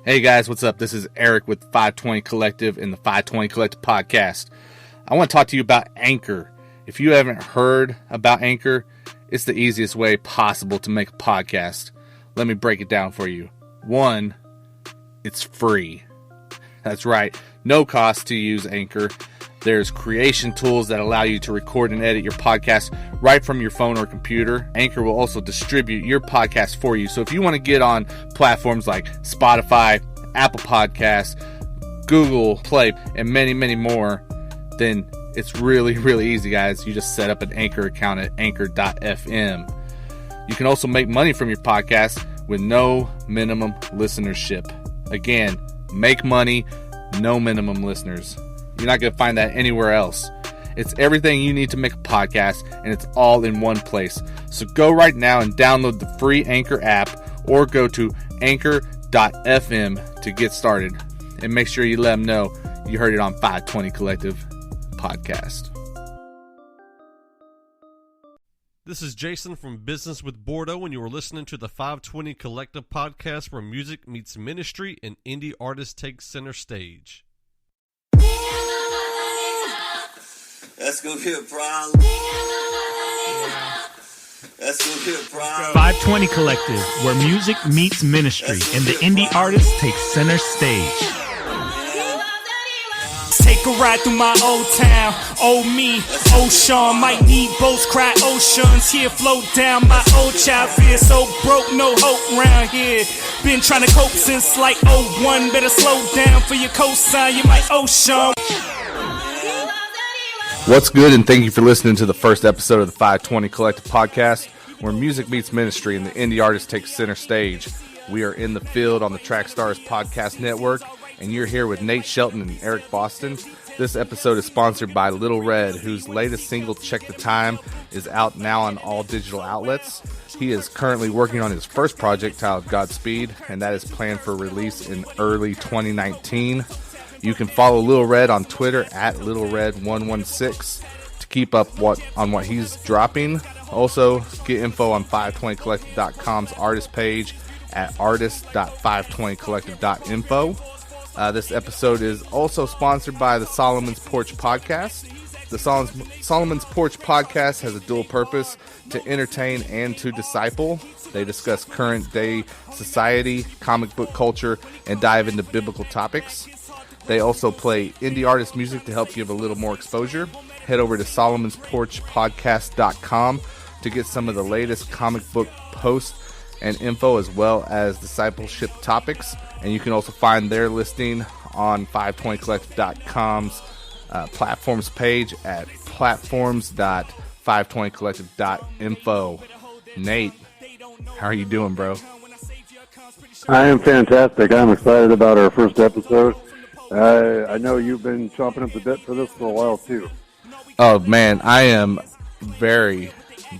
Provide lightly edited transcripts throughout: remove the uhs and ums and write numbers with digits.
Hey guys, what's up? This is Eric with 520 Collective and the 520 Collective podcast. I want to talk to you about Anchor. If you haven't heard about Anchor, it's the easiest way possible to make a podcast. Let me break it down for you. 1, it's free. That's right, no cost to use Anchor. There's creation tools that allow you to record and edit your podcast right from your phone or computer. Anchor will also distribute your podcast for you. So if you want to get on platforms like Spotify, Apple Podcasts, Google Play, and many, many more, then it's really, really easy, guys. You just set up an Anchor account at anchor.fm. You can also make money from your podcast with no minimum listenership. Again, make money, no minimum listeners. You're not going to find that anywhere else. It's everything you need to make a podcast, and it's all in one place. So go right now and download the free Anchor app, or go to anchor.fm to get started. And make sure you let them know you heard it on 520 Collective Podcast. This is Jason from Business with Bordeaux, and you are listening to the 520 Collective Podcast, where music meets ministry and indie artists take center stage. That's gonna be a problem. That's gonna be a problem. 520 Collective, where music meets ministry and the indie artist takes center stage. Take a ride through my old town. Oh me, oh Sean, might need boats, cry oceans. Here float down my old child fear. So broke, no hope round here. Been trying to cope since like 01. Better slow down for your cosign, you might owe Sean. What's good, and thank you for listening to the first episode of the 520 Collective Podcast, where music meets ministry and the indie artist takes center stage. We are in the field on the Trackstars Podcast Network, and you're here with Nate Shelton and Eric Boston. This episode is sponsored by Little Red, whose latest single, Check the Time, is out now on all digital outlets. He is currently working on his first project titled Godspeed, and that is planned for release in early 2019. You can follow Little Red on Twitter at LittleRed116 to keep up on what he's dropping. Also, get info on 520collective.com's artist page at artist.520collective.info. This episode is also sponsored by the Solomon's Porch Podcast. The Solomon's Porch Podcast has a dual purpose: to entertain and to disciple. They discuss current day society, comic book culture, and dive into biblical topics. They also play indie artist music to help give a little more exposure. Head over to solomonsporchpodcast.com to get some of the latest comic book posts and info, as well as discipleship topics. And you can also find their listing on 520collective.com's platforms page at platforms.520collective.info. Nate, how are you doing, bro? I am fantastic. I'm excited about our first episode. I know you've been chomping at the bit for this for a while, too. Oh, man, I am very,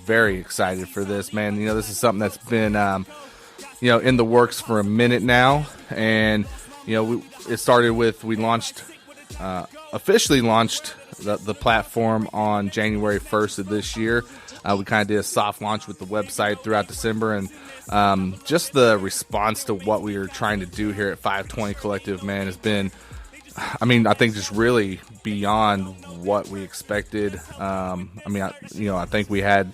very excited for this, man. You know, this is something that's been, in the works for a minute now. And, it started with, we officially launched the platform on January 1st of this year. We kind of did a soft launch with the website throughout December, and just the response to what we were trying to do here at 520 Collective, man, has been, I think just really beyond what we expected. I think we had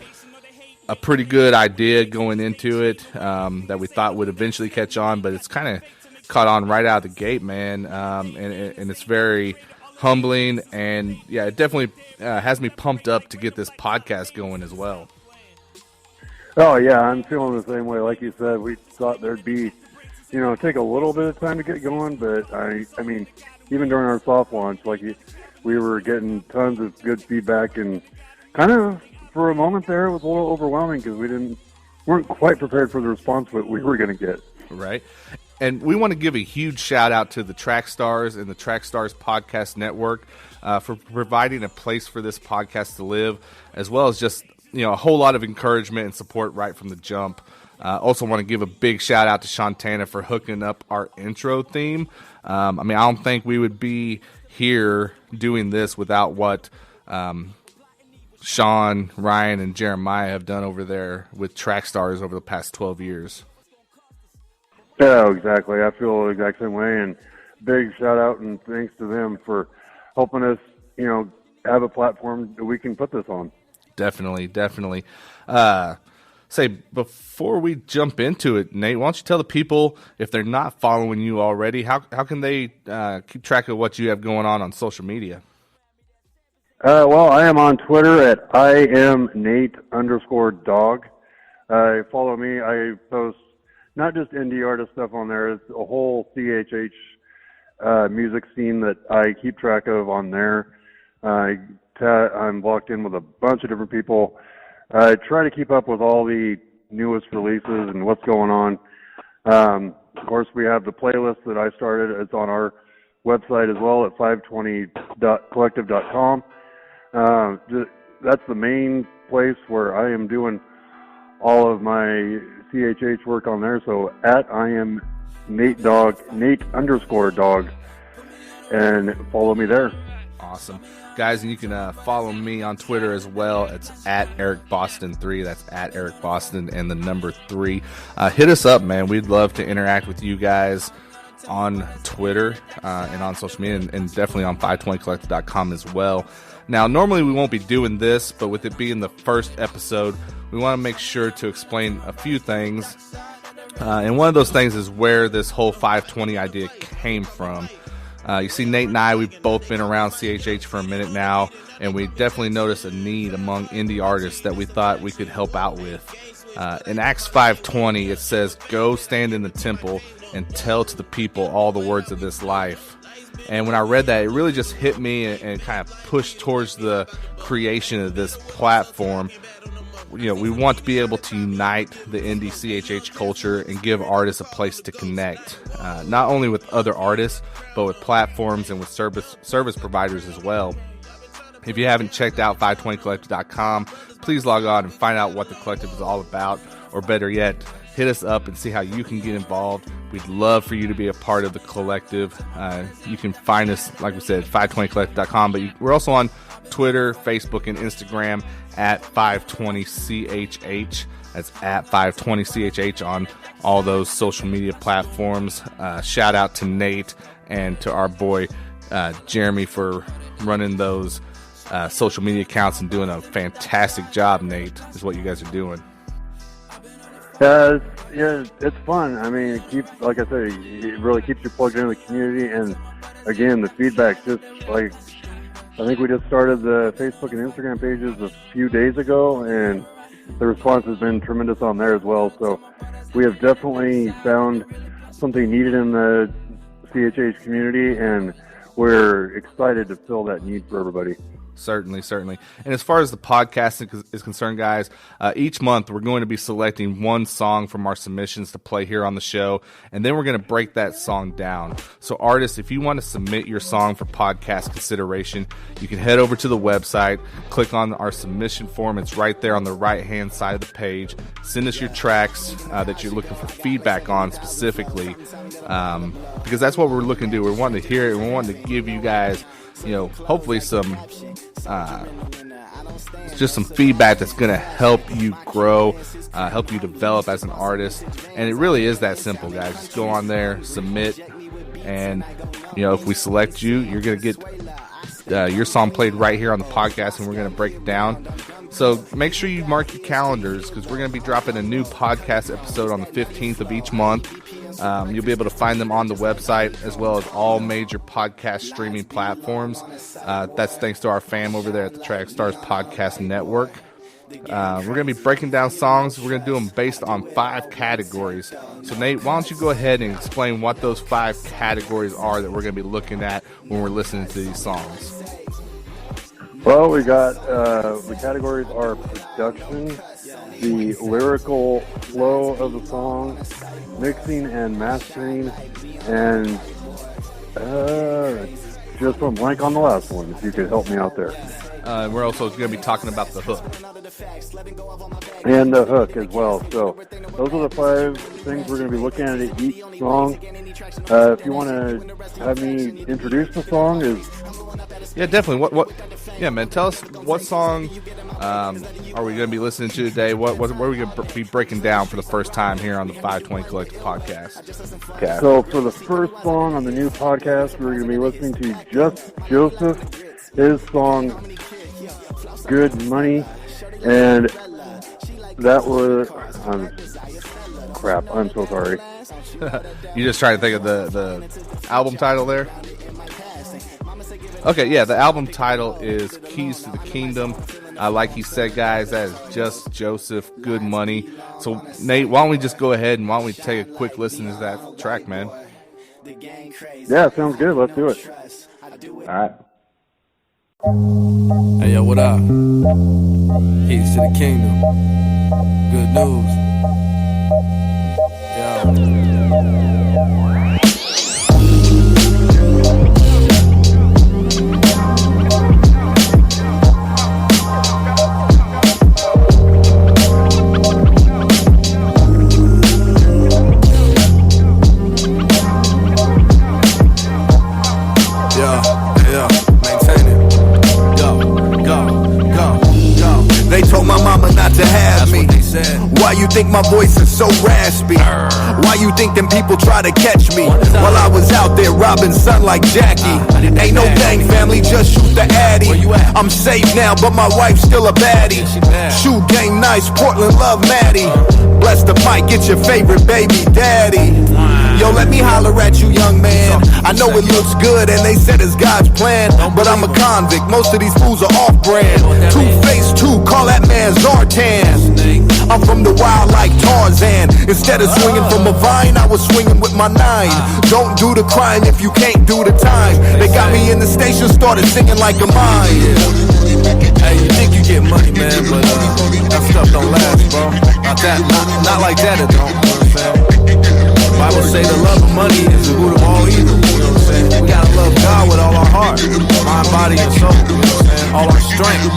a pretty good idea going into it that we thought would eventually catch on, but it's kind of caught on right out of the gate, man. And it's very humbling, and yeah, it definitely has me pumped up to get this podcast going as well. Oh, yeah, I'm feeling the same way. Like you said, we thought there'd be, take a little bit of time to get going, but I mean, even during our soft launch, we were getting tons of good feedback, and kind of for a moment there, it was a little overwhelming because we weren't quite prepared for the response that we were going to get. Right. And we want to give a huge shout out to the Trackstars and the Trackstars Podcast Network for providing a place for this podcast to live, as well as just, a whole lot of encouragement and support right from the jump. Also want to give a big shout out to Shantana for hooking up our intro theme. I don't think we would be here doing this without what Sean, Ryan, and Jeremiah have done over there with Trackstars over the past 12 years. Yeah, exactly. I feel the exact same way, and big shout out and thanks to them for helping us, have a platform that we can put this on. Definitely. Say, before we jump into it, Nate, why don't you tell the people, if they're not following you already, how can they keep track of what you have going on social media? Well, I am on Twitter at IamNate_dog. Follow me. I post not just indie artist stuff on there. It's a whole CHH music scene that I keep track of on there. I'm locked in with a bunch of different people. I try to keep up with all the newest releases and what's going on. Of course, we have the playlist that I started. It's on our website as well at 520collective.com. That's the main place where I am doing all of my CHH work on there. So at I am Nate_dog, and follow me there. Awesome. Guys, and you can follow me on Twitter as well. It's at EricBoston3. That's at EricBoston and the number 3. Hit us up, man. We'd love to interact with you guys on Twitter and on social media, and definitely on 520collective.com as well. Now, normally we won't be doing this, but with it being the first episode, we want to make sure to explain a few things. And one of those things is where this whole 520 idea came from. You see, Nate and I, we've both been around CHH for a minute now, and we definitely noticed a need among indie artists that we thought we could help out with. In Acts 5:20, it says, "Go stand in the temple and tell to the people all the words of this life." And when I read that, it really just hit me and kind of pushed towards the creation of this platform. We want to be able to unite the indie CHH culture and give artists a place to connect, not only with other artists, but with platforms and with service providers as well. If you haven't checked out 520collective.com, please log on and find out what the collective is all about, or better yet, hit us up and see how you can get involved. We'd love for you to be a part of the collective. You can find us, like we said, 520collective.com, but we're also on Twitter, Facebook, and Instagram at 520CHH. That's at 520CHH on all those social media platforms. Shout out to Nate and to our boy Jeremy for running those social media accounts and doing a fantastic job, Nate, is what you guys are doing. Yeah, it's fun. I mean, like I said, it really keeps you plugged into the community. And again, the feedback, just like, I think we just started the Facebook and Instagram pages a few days ago, and the response has been tremendous on there as well. So we have definitely found something needed in the CHH community, and we're excited to fill that need for everybody. Certainly. And as far as the podcast is concerned, guys, each month we're going to be selecting one song from our submissions to play here on the show, and then we're going to break that song down. So artists, if you want to submit your song for podcast consideration, you can head over to the website, click on our submission form. It's right there on the right-hand side of the page. Send us your tracks that you're looking for feedback on specifically, because that's what we're looking to do. We're wanting to hear it, and we're wanting to give you guys, hopefully some feedback that's going to help you grow, help you develop as an artist. And it really is that simple, guys. Just go on there, submit, and if we select you, you're going to get your song played right here on the podcast, and we're going to break it down. So make sure you mark your calendars, because we're going to be dropping a new podcast episode on the 15th of each month. You'll be able to find them on the website, as well as all major podcast streaming platforms. That's thanks to our fam over there at the Track Stars Podcast Network. We're going to be breaking down songs. We're going to do them based on 5 categories. So, Nate, why don't you go ahead and explain what those 5 categories are that we're going to be looking at when we're listening to these songs? Well, we got the categories are production, the lyrical flow of the song, mixing and mastering, and just one blank on the last one, if you could help me out there. We're also going to be talking about the hook. and the hook as well. So those are the 5 things we're going to be looking at each song. If you want to have me introduce the song, Yeah, definitely. Yeah, man. Tell us what song are we going to be listening to today? What are we going to be breaking down for the first time here on the 520 Collective podcast? Okay. So for the first song on the new podcast, we're going to be listening to Jus Josef, his song "Good Money," and that was crap. I'm so sorry. You just trying to think of the album title there? Okay, yeah, the album title is Keys to the Kingdom. Like he said, guys, that is Jus Josef, Good Money. So, Nate, why don't we just go ahead and why don't we take a quick listen to that track, man? Yeah, sounds good. Let's do it. All right. Hey, yo, what up? Keys to the Kingdom. Good news. They told my mama not to have me. Why you think my voice is so raspy? Why you think them people try to catch me while I was out there robbing son like Jackie? Ain't no gang family, just shoot the addy. I'm safe now, but my wife's still a baddie. Shoot game nice, Portland love Maddie. Bless the mic, get your favorite baby daddy. Yo, let me holler at you, young man. I know it looks good and they said it's God's plan, but I'm a convict, most of these fools are off-brand. Two-faced, call that man Zartan. I'm from the wild like Tarzan. Instead of swinging from a vine, I was swinging with my 9. Don't do the crime if you can't do the time. They got me in the station, started singing like a mime. Hey, you think you get money, man, but that stuff don't last, bro. Not like that, it don't. You know what I'm saying? Bible say the love of money is the root of all evil. You know what I'm saying? We gotta love God with all our heart, mind, body, and soul. You know what I'm saying? All our strength.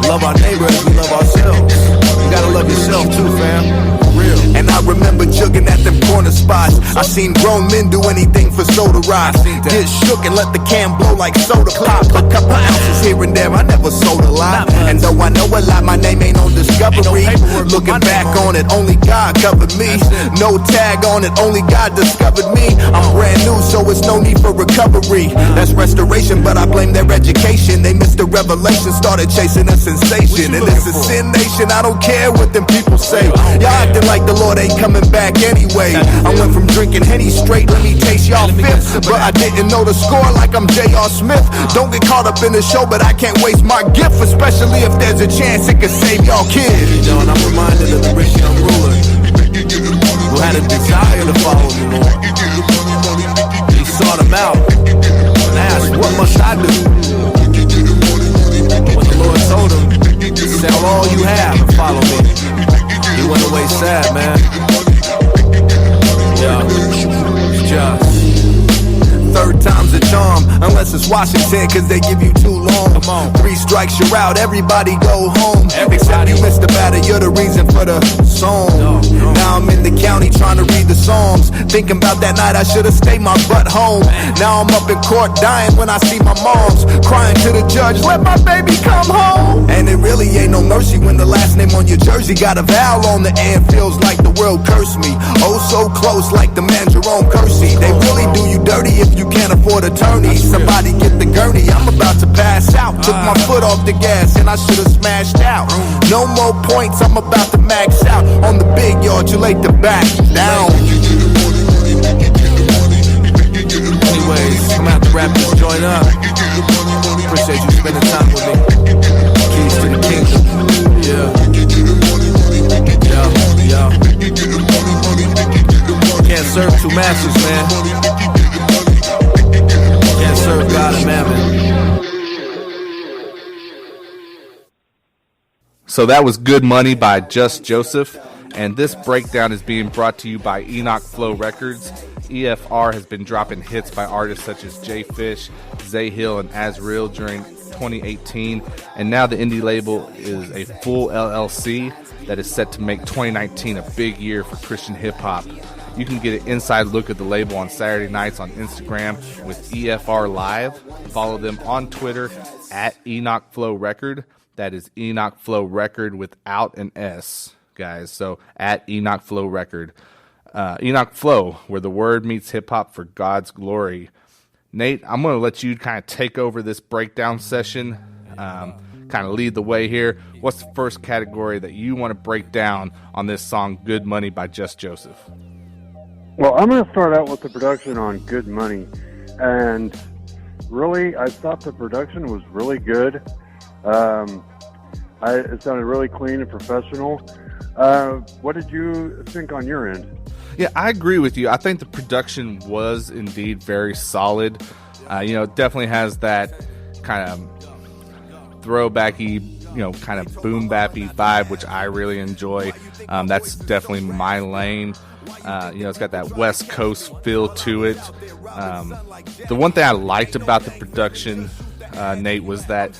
Love our neighbor as we love ourselves. You gotta love yourself too, fam. Real. And I remember jugging at them corner spots. I seen grown men do anything for soda rock. Get shook and let the can blow like soda pop. A couple ounces here and there, I never sold a lot. And though I know a lot, my name ain't on discovery. Looking back on it, only God covered me. No tag on it, only God discovered me. I'm brand new, so it's no need for recovery. That's restoration, but I blame their education. They missed the revelation, started chasing a sensation. And it's a sin nation, I don't care what them people say. Y'all acting like the Lord ain't coming back anyway. I went from drinking Henny straight, let me taste y'all fifth. But I didn't know the score like I'm J.R. Smith. Don't get caught up in the show, but I can't waste my gift, especially if there's a chance it could save y'all kids. You know, and I'm reminded of the rich young ruler who had a desire to follow the Lord. He sought him out and asked, what must I do? When the Lord told him, sell all you have and follow me, he went away sad, man. Yeah, it's just third time's a charm, unless it's Washington, cause they give you too long. 3 strikes, you're out, everybody go home. Except you missed the batter, you're the reason for the song. Now I'm in the county trying to read the Psalms. Thinking about that night, I should've stayed my butt home. Now I'm up in court dying when I see my moms crying to the judge, let my baby come home. And it really ain't no mercy when the last name on your jersey got a vowel on the end. Feels like the world cursed me. Oh, so close, like the man Jerome Kersey. They really do you dirty if you can't afford attorneys. Somebody get the gurney, I'm about to pass out. Took my foot off the gas and I should've smashed out. No more points, I'm about to max out. On the big yard, too late to back down. anyways, I'm gonna have to wrap this joint up. Appreciate you spending time with me. Keys to the kingdom. Yeah. Can't serve 2 masters, man. Can't serve God and mammon. So that was Good Money by Jus Josef, and this breakdown is being brought to you by Enoch Flow Records. EFR has been dropping hits by artists such as Jay Fish, Zay Hill, and Azriel during 2018, and now the indie label is a full LLC. that is set to make 2019 a big year for Christian hip-hop. You can get an inside look at the label on Saturday nights on Instagram with EFR Live. Follow them on Twitter at Enoch Flow Record. That is Enoch Flow Record without an S, guys. So at Enoch Flow Record. Enoch Flow, where the word meets hip-hop for God's glory. Nate, I'm going to let you kind of take over this breakdown session, kind of lead the way here. What's the first category that you want to break down on this song, Good Money by Jus Josef? Well, I'm going to start out with the production on Good Money. And really, I thought the production was really good. It sounded really clean and professional. What did you think on your end? Yeah, I agree with you. I think the production was indeed very solid. It definitely has that kind of throwbacky, kind of boom bappy vibe, which I really enjoy. That's definitely my lane. It's got that West Coast feel to it. The one thing I liked about the production, Nate, was that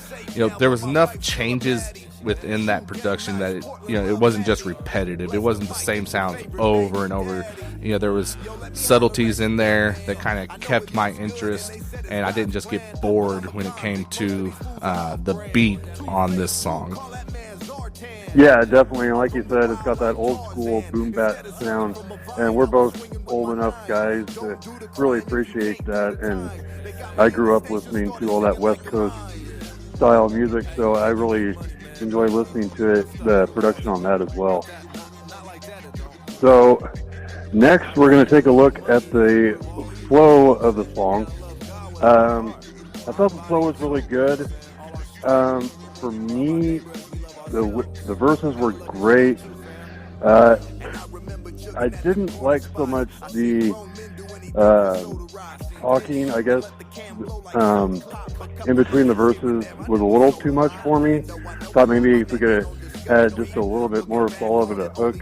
there was enough changes within that production that it wasn't just repetitive. It wasn't the same sounds over and over. There was subtleties in there that kind of kept my interest, and I didn't just get bored when it came to the beat on this song. Yeah, definitely. Like you said, it's got that old school boom bap sound, and we're both old enough guys to really appreciate that. And I grew up listening to all that West Coast style music, so I really enjoy listening to it, the production on that as well. So next, we're going to take a look at the flow of the song. I thought the flow was really good. For me, the verses were great. I didn't like so much the talking, I guess, in between the verses was a little too much for me. Thought maybe if we could have had just a little bit more follow with a hook.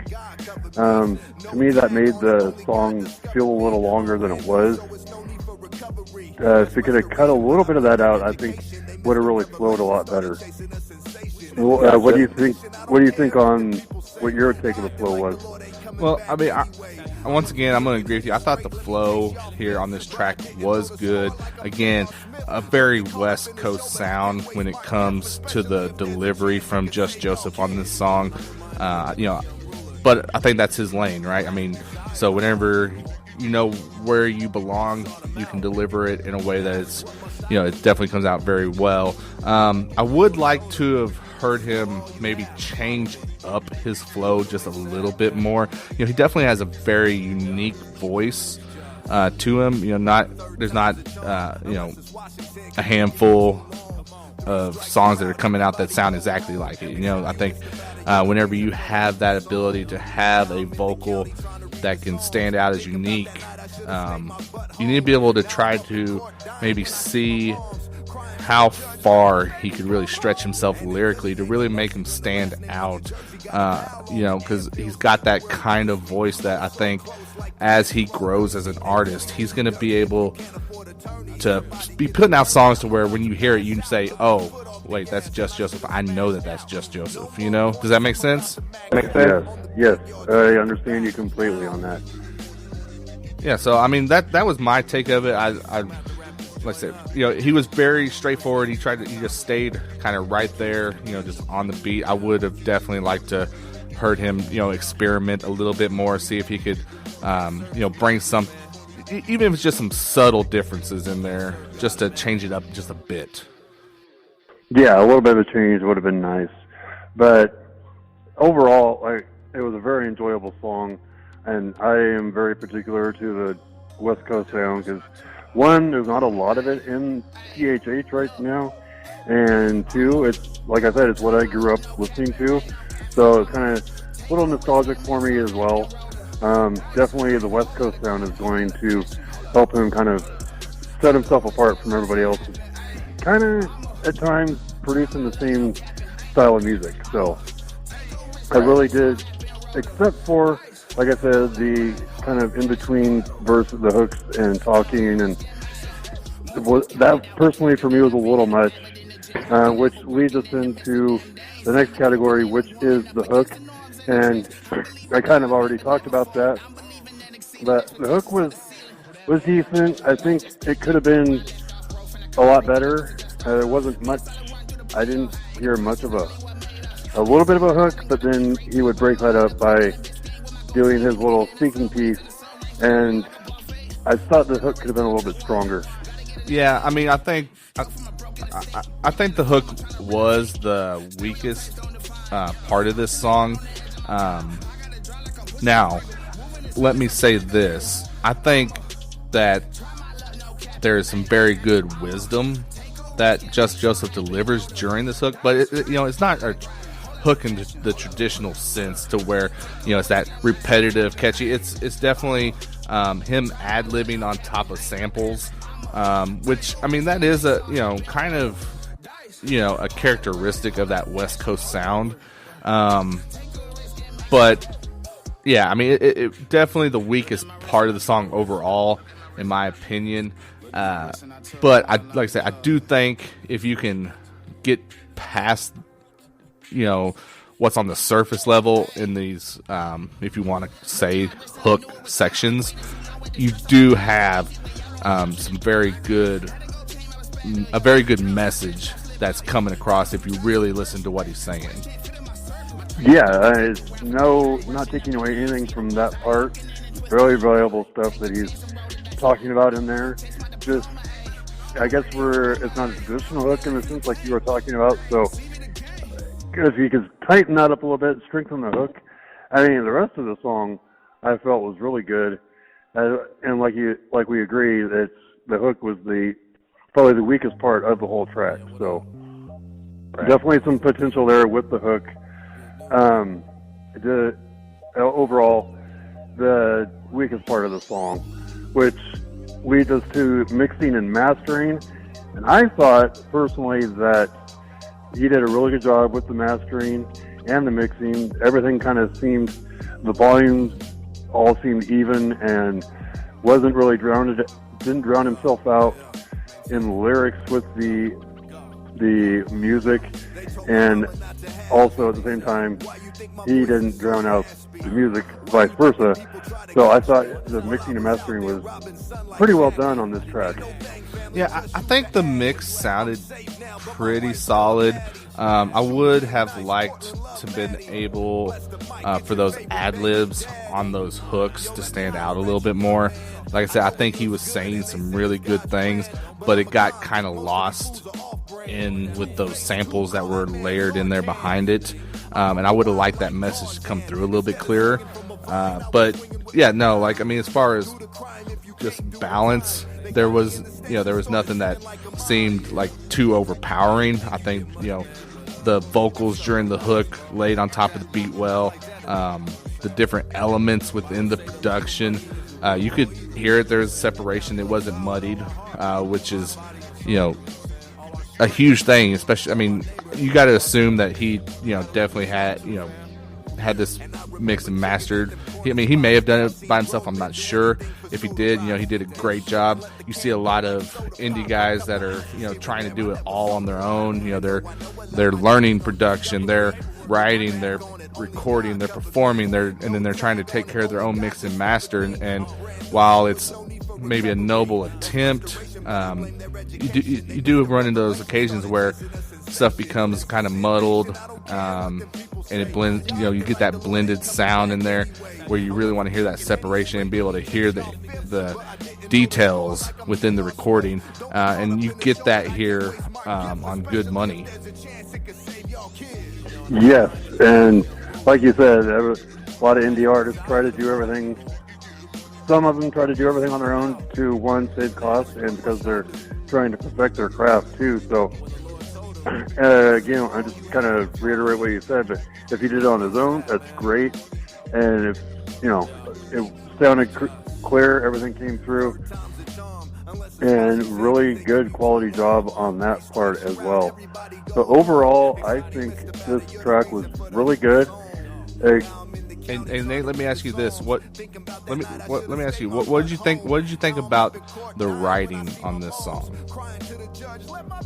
To me, that made the song feel a little longer than it was. If we could have cut a little bit of that out, I think would have really flowed a lot better. What do you think? What do you think on what your take of the flow was? Well, I mean, once again, I'm going to agree with you. I thought the flow here on this track was good. Again, a very West Coast sound when it comes to the delivery from Jus Josef on this song. But I think that's his lane, right? I mean, so whenever you know where you belong, you can deliver it in a way that it's, it definitely comes out very well. I would like to have heard him maybe change up his flow just a little bit more. He definitely has a very unique voice to him. There's not a handful of songs that are coming out that sound exactly like it. I think whenever you have that ability to have a vocal that can stand out as unique, you need to be able to try to maybe see how far he could really stretch himself lyrically to really make him stand out, because he's got that kind of voice that I think as he grows as an artist, he's going to be able to be putting out songs to where when you hear it, you can say, oh, wait, that's Jus Josef. I know that's Jus Josef, Does that make sense? Makes sense. Yes. I understand you completely on that. Yeah, so, I mean, that was my take of it. Like I said, he was very straightforward. He just stayed kind of right there, just on the beat. I would have definitely liked to heard him, experiment a little bit more, see if he could, bring some, even if it's just some subtle differences in there, just to change it up just a bit. Yeah, a little bit of a change would have been nice. But overall, it was a very enjoyable song, and I am very particular to the West Coast sound because, one, there's not a lot of it in THH right now, and two, it's, like I said, it's what I grew up listening to, so it's kind of a little nostalgic for me as well. Definitely the West Coast sound is going to help him kind of set himself apart from everybody else. Kind of, at times, producing the same style of music, so I really did, except for, like I said, the kind of in-between verses, the hooks and talking, and that personally for me was a little much, which leads us into the next category, which is the hook. And I kind of already talked about that. But the hook was decent. I think it could have been a lot better. There wasn't much. I didn't hear much of a little bit of a hook, but then he would break that up by doing his little speaking piece, and I thought the hook could have been a little bit stronger. Yeah, I mean, I think the hook was the weakest part of this song. Now, let me say this. I think that there is some very good wisdom that Jus Josef delivers during this hook, but it's not a hook in the traditional sense to where it's that repetitive, catchy. It's definitely him ad-libbing on top of samples, which I mean that is a kind of a characteristic of that West Coast sound. But yeah, I mean it definitely the weakest part of the song overall, in my opinion. But like I said, I do think if you can get past what's on the surface level in these, if you want to say hook sections, you do have a very good message that's coming across if you really listen to what he's saying. Yeah, not taking away anything from that part. Very valuable stuff that he's talking about in there. Just, I guess it's not a traditional hook in the sense like you were talking about, so if you could tighten that up a little bit, strengthen the hook. I mean, the rest of the song I felt was really good, and like we agree, that the hook was probably the weakest part of the whole track. So definitely some potential there with the hook. Overall, the weakest part of the song, which leads us to mixing and mastering. And I thought personally that he did a really good job with the mastering and the mixing. Everything kind of seemed, the volumes all seemed even and wasn't really didn't drown himself out in the lyrics with the music, and also at the same time he didn't drown out the music, vice versa. So I thought the mixing and mastering was pretty well done on this track. Yeah, I think the mix sounded pretty solid. I would have liked to have been able for those ad-libs on those hooks to stand out a little bit more. Like I said, I think he was saying some really good things, but it got kind of lost in with those samples that were layered in there behind it. And I would have liked that message to come through a little bit clearer. But yeah, no, like, I mean, as far as just balance, there was nothing that seemed like too overpowering. I think, the vocals during the hook laid on top of the beat well, the different elements within the production, you could hear it. There's separation. It wasn't muddied, which is, a huge thing, especially, I mean, you got to assume that he, definitely had this mixed and mastered. He may have done it by himself. I'm not sure. If he did, he did a great job. You see a lot of indie guys that are, trying to do it all on their own. They're learning production, they're writing, they're recording, they're performing, and then they're trying to take care of their own mix and master. And while it's maybe a noble attempt, you do run into those occasions where stuff becomes kind of muddled, and it blends. You get that blended sound in there where you really want to hear that separation and be able to hear the details within the recording, and you get that here on Good Money. Yes, and like you said, a lot of indie artists try to do everything. Some of them try to do everything on their own to, one, save costs, and because they're trying to perfect their craft too. So again, I just kind of reiterate what you said, but if he did it on his own, that's great. And if, it sounded clear, everything came through, and really good quality job on that part as well. So overall, I think this track was really good. And Nate, let me ask you this: let me ask you what did you think? What did you think about the writing on this song?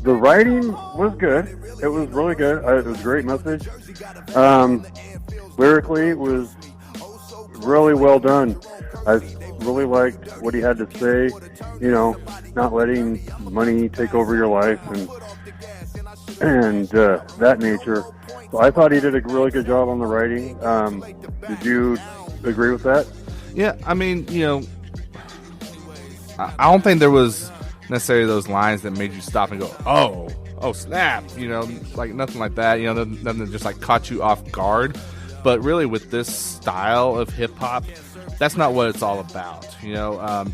The writing was good. It was really good. It was a great message. Lyrically, it was really well done. I really liked what he had to say. You know, not letting money take over your life and that nature. So I thought he did a really good job on the writing. Did you agree with that? Yeah, I mean, you know, I don't think there was necessarily those lines that made you stop and go, oh snap, you know, like nothing like that, you know, nothing that just like caught you off guard. But really with this style of hip hop, that's not what it's all about. You know,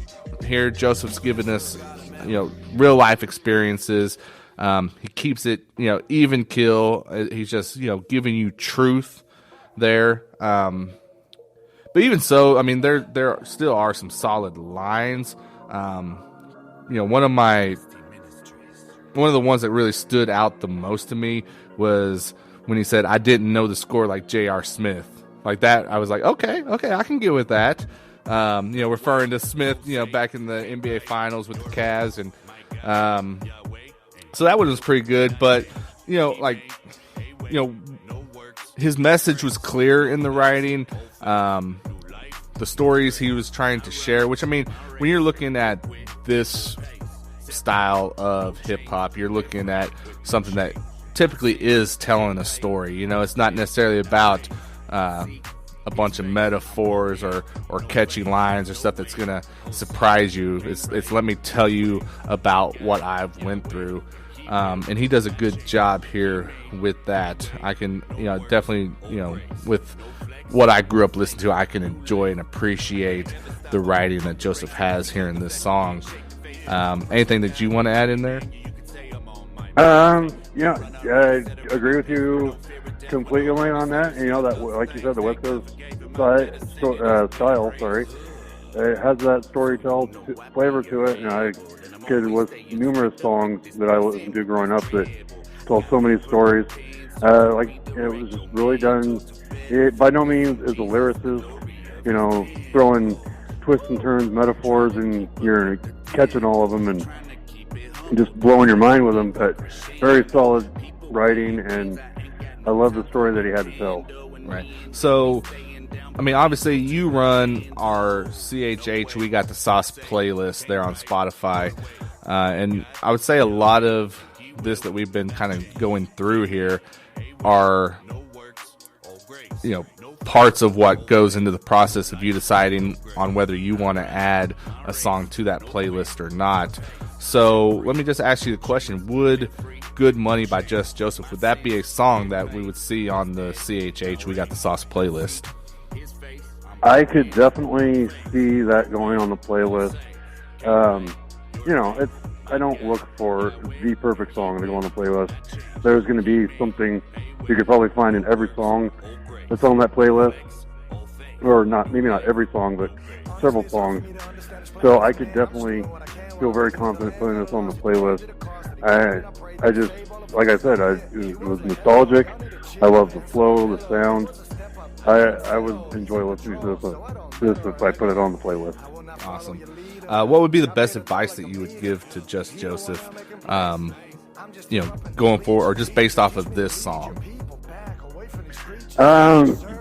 here Joseph's giving us, you know, real life experiences. He keeps it, you know, even kill. He's just, you know, giving you truth there. But even so, I mean, there still are some solid lines. You know, one of the ones that really stood out the most to me was when he said, "I didn't know the score like J.R. Smith." Like that, I was like, okay, I can get with that. You know, referring to Smith, you know, back in the NBA Finals with the Cavs, and so that one was pretty good. But you know, like, you know, his message was clear in the writing. The stories he was trying to share, which, I mean, when you're looking at this style of hip hop, you're looking at something that typically is telling a story. You know, it's not necessarily about a bunch of metaphors or catchy lines or stuff that's gonna surprise you. It's let me tell you about what I've went through. And he does a good job here with that. I can, you know, definitely, you know, with what I grew up listening to, I can enjoy and appreciate the writing that Joseph has here in this song. Anything that you want to add in there? Yeah, I agree with you completely on that. You know, that, like you said, the West Coast style, it has that storytelling flavor to it, and I could with numerous songs that I listened to growing up that told so many stories. Like, it was just really done. It by no means is a lyricist, you know, throwing twists and turns, metaphors, and you're catching all of them and just blowing your mind with them. But very solid writing, and I love the story that he had to tell. Right. So, I mean, obviously you run our CHH, We Got the Sauce playlist there on Spotify. And I would say a lot of this that we've been kind of going through here are, you know, parts of what goes into the process of you deciding on whether you want to add a song to that playlist or not. So let me just ask you the question. Would Good Money by Jus Josef, would that be a song that we would see on the CHH We Got the Sauce playlist? I could definitely see that going on the playlist. You know, I don't look for the perfect song to go on the playlist. There's going to be something you could probably find in every song that's on that playlist, or maybe not every song, but several songs. So I could definitely feel very confident putting this on the playlist. I just, like I said, it was nostalgic. I love the flow, the sound. I would enjoy listening to this if I put it on the playlist. Awesome. What would be the best advice that you would give to Jus Josef, you know, going forward, or just based off of this song?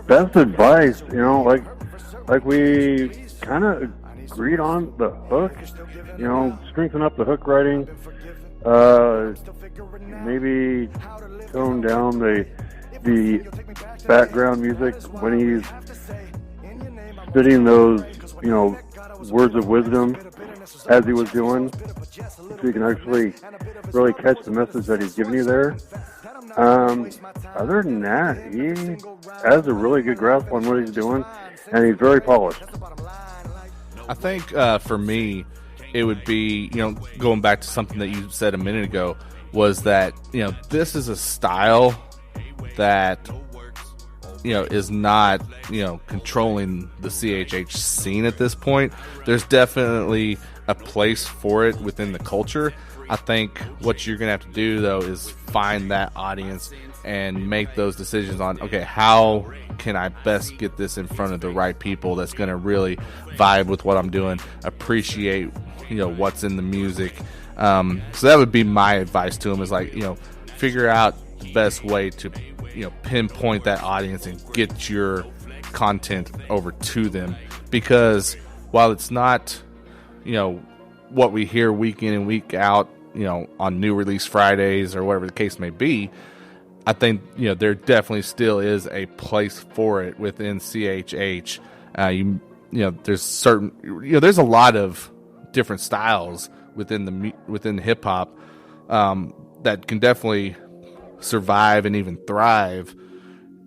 Best advice, you know, like we kind of agreed on the hook, you know, strengthen up the hook writing, maybe tone down the background music when he's spitting those, you know, words of wisdom as he was doing, so you can actually really catch the message that he's giving you there. Other than that, he has a really good grasp on what he's doing, and he's very polished. I think for me, it would be, you know, going back to something that you said a minute ago, was that, you know, this is a style that, you know, is not, you know, controlling the CHH scene at this point. There's definitely a place for it within the culture. I think what you're going to have to do, though, is find that audience and make those decisions on, okay, how can I best get this in front of the right people that's going to really vibe with what I'm doing, appreciate, what's in the music. So that would be my advice to them, is like, figure out the best way to, pinpoint that audience and get your content over to them. Because while it's not, what we hear week in and week out, on new release Fridays or whatever the case may be, I think, there definitely still is a place for it within CHH. There's certain, there's a lot of different styles within hip hop that can definitely survive and even thrive.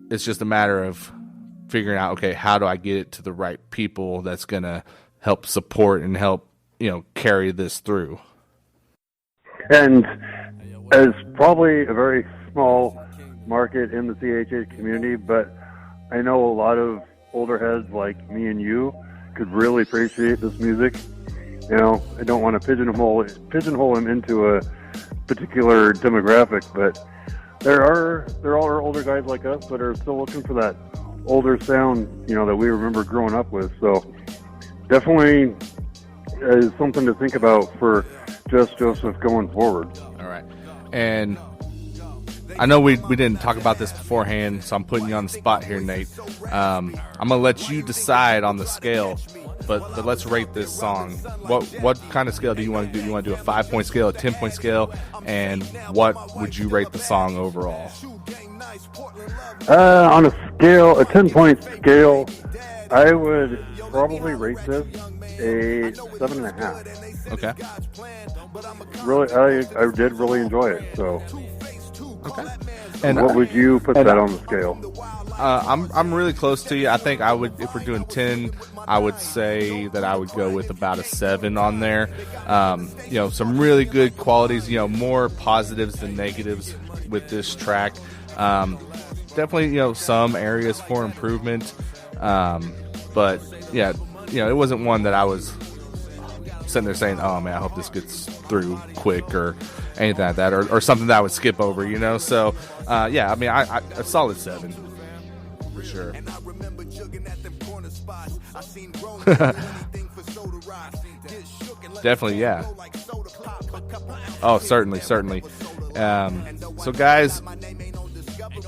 It's just a matter of figuring out, okay, how do I get it to the right people that's going to help support and help, carry this through. And as probably a very small market in the CHH community, but I know a lot of older heads like me and you could really appreciate this music. I don't want to pigeonhole him into a particular demographic, but there are older guys like us that are still looking for that older sound, that we remember growing up with. So definitely is something to think about for Jus Josef going forward. All right. And I know we didn't talk about this beforehand, so I'm putting you on the spot here, Nate. I'm going to let you decide on the scale, but let's rate this song. What kind of scale do you want to do? You want to do a 5-point scale, a 10-point scale, and what would you rate the song overall? On a 10-point scale, I would probably rate this a 7.5. Okay. Really, I did really enjoy it. So, okay. And what would you put that on the scale? I'm really close to you. I think I would, if we're doing 10, I would say that I would go with about a 7 on there. Some really good qualities. More positives than negatives with this track. Definitely, some areas for improvement. But yeah, it wasn't one that I was sitting there saying, oh man, I hope this gets through quick or anything like that, or something that I would skip over, So, yeah, I mean, I a solid 7 for sure. Definitely, yeah. Oh, certainly. So guys,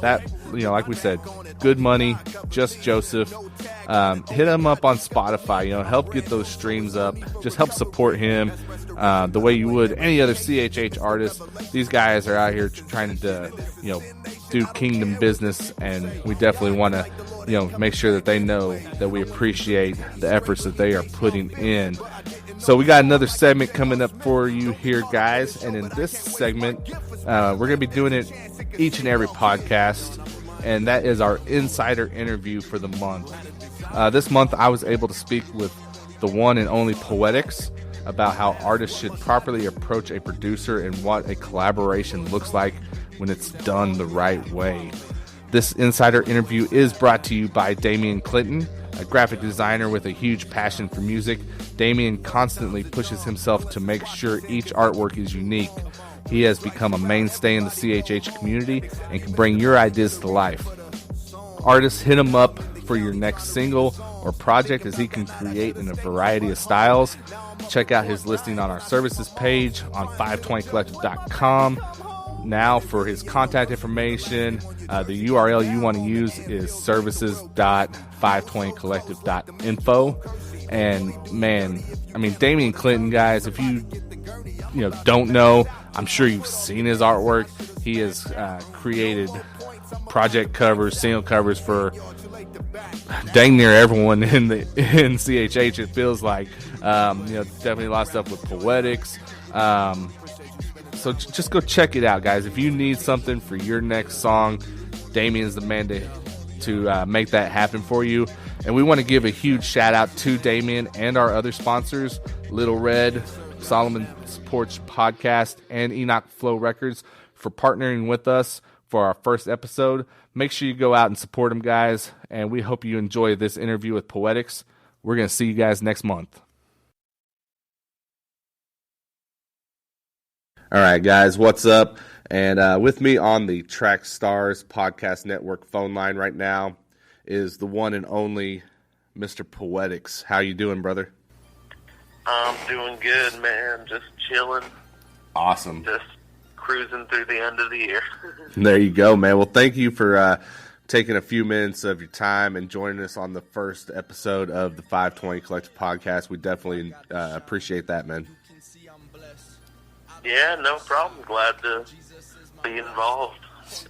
that, like we said, good money, Jus Josef. Hit him up on Spotify, help get those streams up, just help support him the way you would any other CHH artist. These guys are out here trying to do kingdom business, and we definitely want to make sure that they know that we appreciate the efforts that they are putting in. So we got another segment coming up for you here, guys, and in this segment we're going to be doing it each and every podcast, and that is our insider interview for the month. This month I was able to speak with the one and only PoetiCS about how artists should properly approach a producer and what a collaboration looks like when it's done the right way. This insider interview is brought to you by Damian Clinton, a graphic designer with a huge passion for music. Damian constantly pushes himself to make sure each artwork is unique. He has become a mainstay in the CHH community and can bring your ideas to life. Artists, hit him up for your next single or project, as he can create in a variety of styles. Check out his listing on our services page on 520collective.com. Now for his contact information, the URL you want to use is services.520collective.info. And man, I mean, Damian Clinton, guys, if you don't know, I'm sure you've seen his artwork. He has created project covers, single covers for dang near everyone in CHH. It feels like definitely a lot of stuff with PoetiCS. So just go check it out, guys. If you need something for your next song, Damian's the man to make that happen for you. And we want to give a huge shout out to Damian and our other sponsors, Little Red, Solomon's Porch Podcast, and Enoch Flow Records, for partnering with us for our first episode. Make sure you go out and support them, guys. And we hope you enjoy this interview with PoetiCS. We're going to see you guys next month. All right, guys, what's up? And with me on the Track Stars Podcast Network phone line right now is the one and only Mr. PoetiCS. How you doing, brother? I'm doing good, man. Just chilling. Awesome. Just cruising through the end of the year. There you go, man. Well, thank you for taking a few minutes of your time and joining us on the first episode of the 520 Collective Podcast. We definitely appreciate that, man. Yeah, no problem. Glad to be involved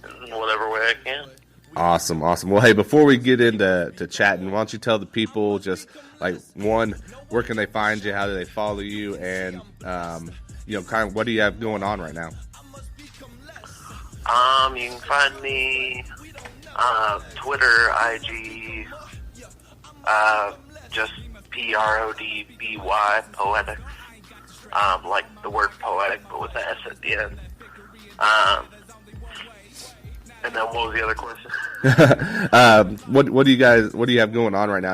in whatever way I can. Awesome. Well, hey, before we get into chatting, why don't you tell the people just, like, one, where can they find you, how do they follow you, and, kind of what do you have going on right now? You can find me Twitter, IG, just PRODBY, Poetics. Like the word poetic, but with the S at the end. And then what was the other question? What do you have going on right now?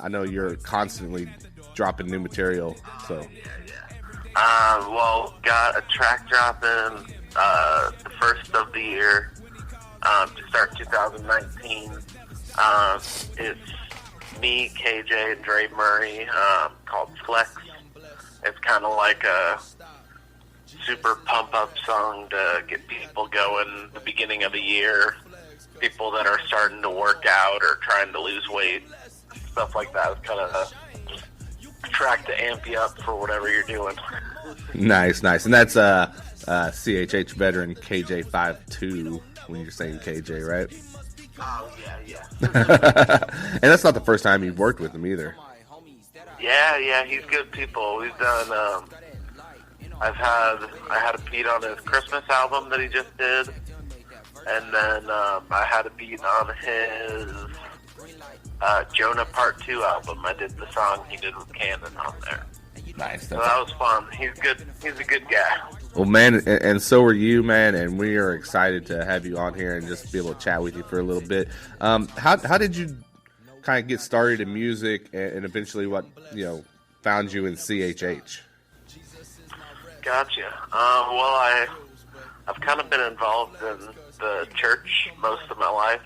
I know you're constantly dropping new material, so. Well, got a track dropping the first of the year to start 2019. It's me, KJ, and Dre Murray, called Flex. It's kind of like a super pump-up song to get people going the beginning of the year. People that are starting to work out or trying to lose weight, stuff like that. It's kind of a track to amp you up for whatever you're doing. Nice. And that's CHH veteran KJ52 when you're saying KJ, right? Oh, yeah. And that's not the first time you've worked with him either. Yeah, he's good people. We've done, I had a beat on his Christmas album that he just did, and then I had a beat on his Jonah Part 2 album. I did the song he did with Cannon on there. Nice. So that was fun. He's good. He's a good guy. Well, man, and so are you, man, and we are excited to have you on here and just be able to chat with you for a little bit. How did you kind of get started in music and eventually what, found you in CHH? Gotcha. Well, I've kind of been involved in the church most of my life.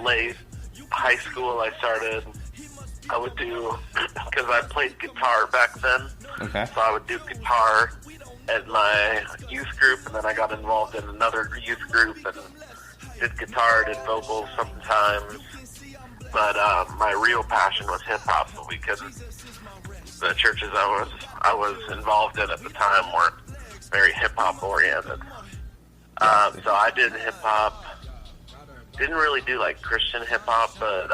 Late high school, I would do, because I played guitar back then. Okay. So I would do guitar at my youth group, and then I got involved in another youth group and did guitar, did vocals sometimes. But my real passion was hip-hop, because the churches I was involved in at the time weren't very hip-hop oriented. So I did hip-hop. Didn't really do like Christian hip-hop, but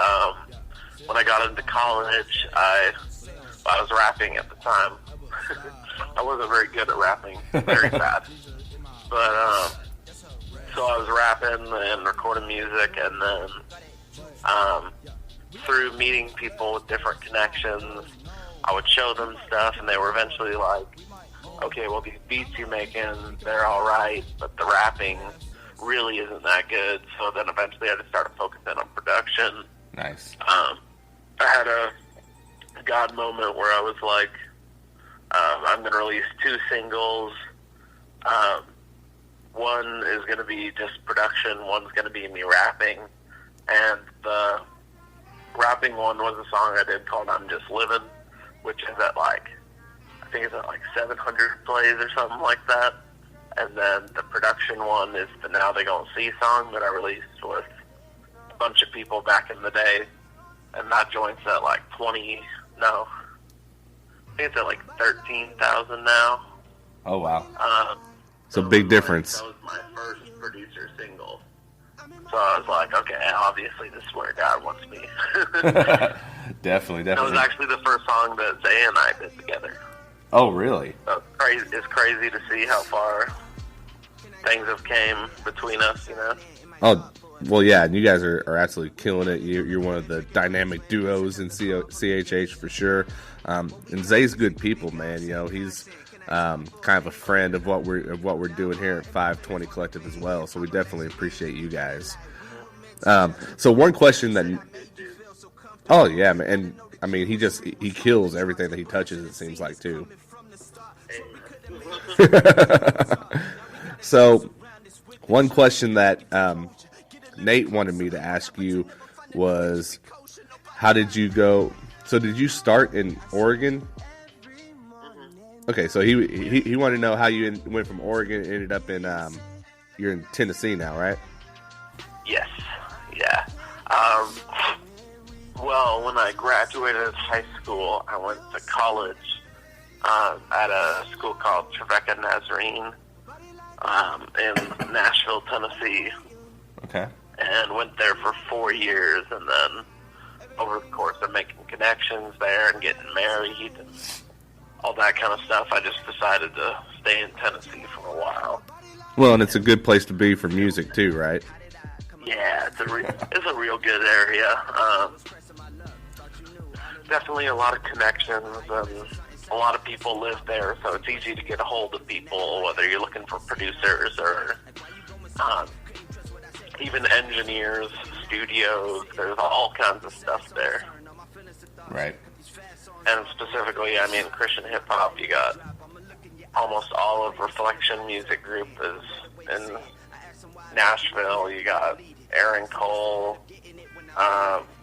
when I got into college, I was rapping at the time. I wasn't very good at rapping, very bad. But so I was rapping and recording music, and then through meeting people with different connections, I would show them stuff, and they were eventually like, okay, well, these beats you're making, they're all right, but the rapping really isn't that good. So then eventually I just started focusing on production. Nice. I had a God moment where I was like, I'm going to release 2 singles. One is going to be just production. One's going to be me rapping. And the rapping one was a song I did called I'm Just Living, which is at I think it's at 700 plays or something like that. And then the production one is the Now They Gon' See song that I released with a bunch of people back in the day. And that joint's at I think it's at 13,000 now. Oh, wow. So big difference. That was my first producer single. So I was like, okay, obviously this is where God wants me. Definitely. That was actually the first song that Zay and I did together. Oh, really? So it's crazy to see how far things have came between us, Oh, well, yeah, and you guys are absolutely killing it. You're one of the dynamic duos in CHH for sure. And Zay's good people, man. He's kind of a friend of what we're doing here at 520 Collective as well. So we definitely appreciate you guys. So one question that, oh yeah, man, and I mean he kills everything that he touches. It seems like too. So, one question that Nate wanted me to ask you was, how did you go? So, did you start in Oregon? Okay, so he wanted to know how you went from Oregon and ended up in you're in Tennessee now, right? Yes. Yeah. Well, when I graduated high school, I went to college at a school called Trevecca Nazarene in Nashville, Tennessee. Okay. And went there for 4 years, and then over the course of making connections there and getting married and all that kind of stuff, I just decided to stay in Tennessee for a while. Well, and it's a good place to be for music too, right? Yeah, it's a real good area. Definitely a lot of connections, and a lot of people live there, so it's easy to get a hold of people, whether you're looking for producers or even engineers, studios. There's all kinds of stuff there. Right. And specifically, I mean, Christian hip-hop, you got almost all of Reflection Music Group is in Nashville. You got Aaron Cole,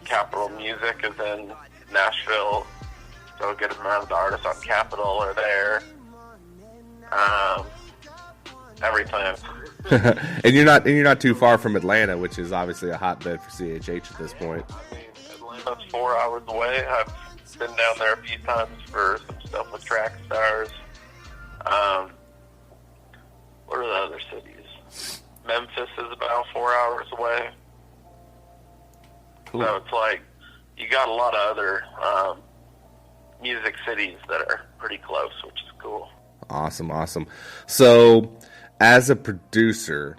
Capitol Music is in Nashville, so a good amount of the artists on Capitol are there. Everything. and you're not too far from Atlanta, which is obviously a hotbed for CHH at this point. I mean, Atlanta's 4 hours away. I've been down there a few times for some stuff with Track Stars. What are the other cities? Memphis is about 4 hours away. Cool. So it's like you got a lot of other music cities that are pretty close, which is cool. Awesome. So, as a producer,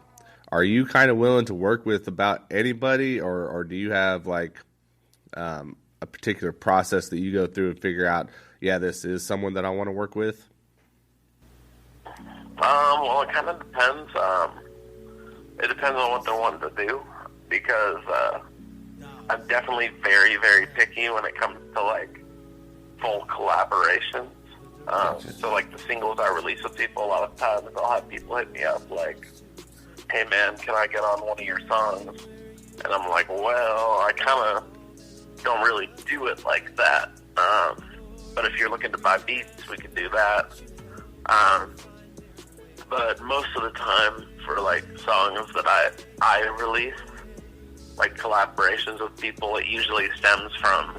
are you kind of willing to work with about anybody, or do you have like a particular process that you go through and figure out, yeah, this is someone that I want to work with? Well, it kind of depends. It depends on what they're wanting to do, because I'm definitely very, very picky when it comes to like full collaborations. So like the singles I release with people, a lot of times I'll have people hit me up like, hey man, can I get on one of your songs? And I'm like, well, I kind of don't really do it like that. But if you're looking to buy beats, we could do that. But most of the time for like songs that I release, like collaborations with people, it usually stems from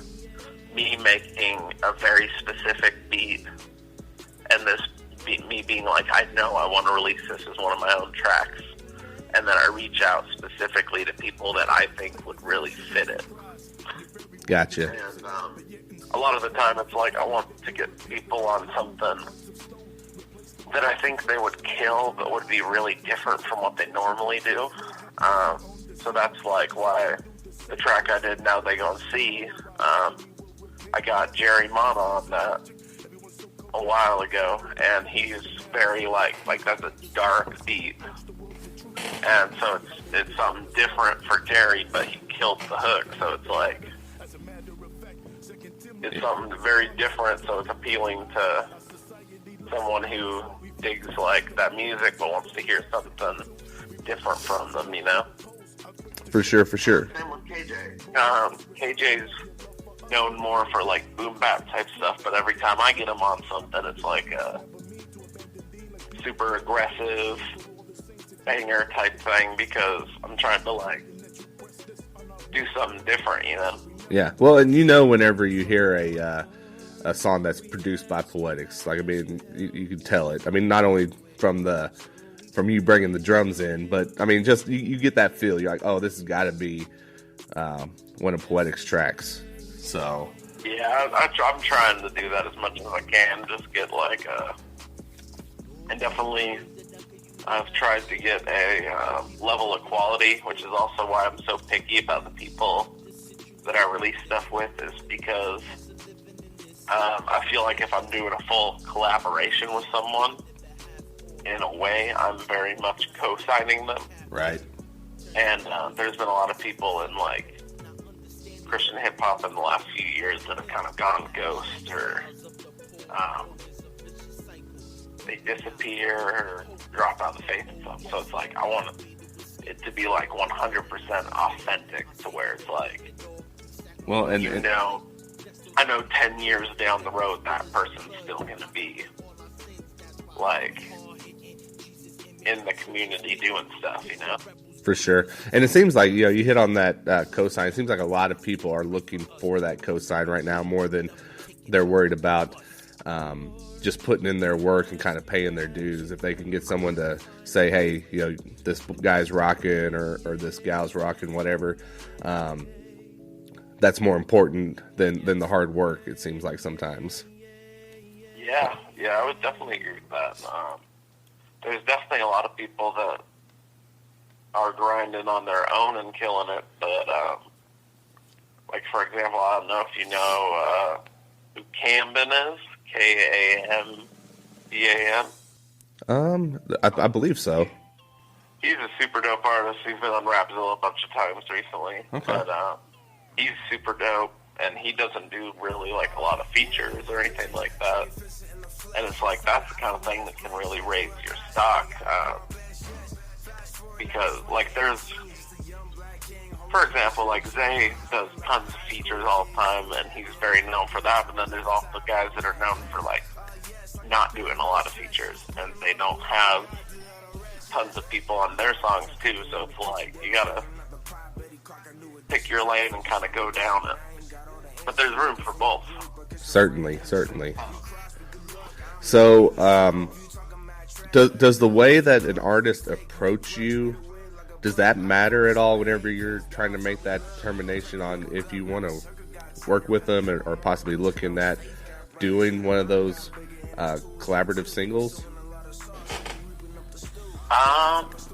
me making a very specific beat, and this me being like, I know I want to release this as one of my own tracks, and then I reach out specifically to people that I think would really fit it. Gotcha. And a lot of the time it's like I want to get people on something that I think they would kill, but would be really different from what they normally do. So that's like why the track I did, Now They Gonna See, I got Jerry Mana on that a while ago, and he's very like that's a dark beat, and so it's something different for Jerry, but he killed the hook, so it's like it's something very different, so it's appealing to someone who digs like that music but wants to hear something different from them, you know? For sure. Same with KJ. KJ's known more for like boom bap type stuff, but every time I get him on something, it's like a super aggressive banger type thing, because I'm trying to like do something different, you know? Yeah. Well, and you know, whenever you hear a song that's produced by PoetiCS, like, I mean, you can tell it. I mean, not only from you bringing the drums in, but I mean, just you get that feel. You're like, oh, this has got to be one of PoetiCS tracks. So yeah, I'm trying to do that as much as I can. Just get like and definitely I've tried to get a level of quality, which is also why I'm so picky about the people that I release stuff with, is because I feel like if I'm doing a full collaboration with someone, in a way, I'm very much co-signing them. Right. And there's been a lot of people in like Christian hip hop in the last few years that have kind of gone ghost, or they disappear or drop out of the face and stuff. So it's like I want it to be like 100% authentic, to where it's like, well, and I know 10 years down the road that person's still going to be like in the community doing stuff, you know? For sure. And it seems like, you hit on that cosign. It seems like a lot of people are looking for that cosign right now more than they're worried about just putting in their work and kind of paying their dues. If they can get someone to say, hey, this guy's rocking or this gal's rocking, whatever, that's more important than the hard work, it seems like sometimes. Yeah, I would definitely agree with that. There's definitely a lot of people that are grinding on their own and killing it, but like, for example, I don't know if you know who Camden is, Kamban. I believe so. He's a super dope artist. He's been on Rapzilla a bunch of times recently. Okay. But he's super dope, and he doesn't do really like a lot of features or anything like that. And it's like, that's the kind of thing that can really raise your stock. Because, like, there's, for example, like, Zay does tons of features all the time, and he's very known for that, but then there's also guys that are known for, like, not doing a lot of features, and they don't have tons of people on their songs, too, so it's like, you gotta pick your lane and kind of go down it. But there's room for both. Certainly. So, does the way that an artist approach you, does that matter at all whenever you're trying to make that determination on if you want to work with them or possibly looking at doing one of those collaborative singles?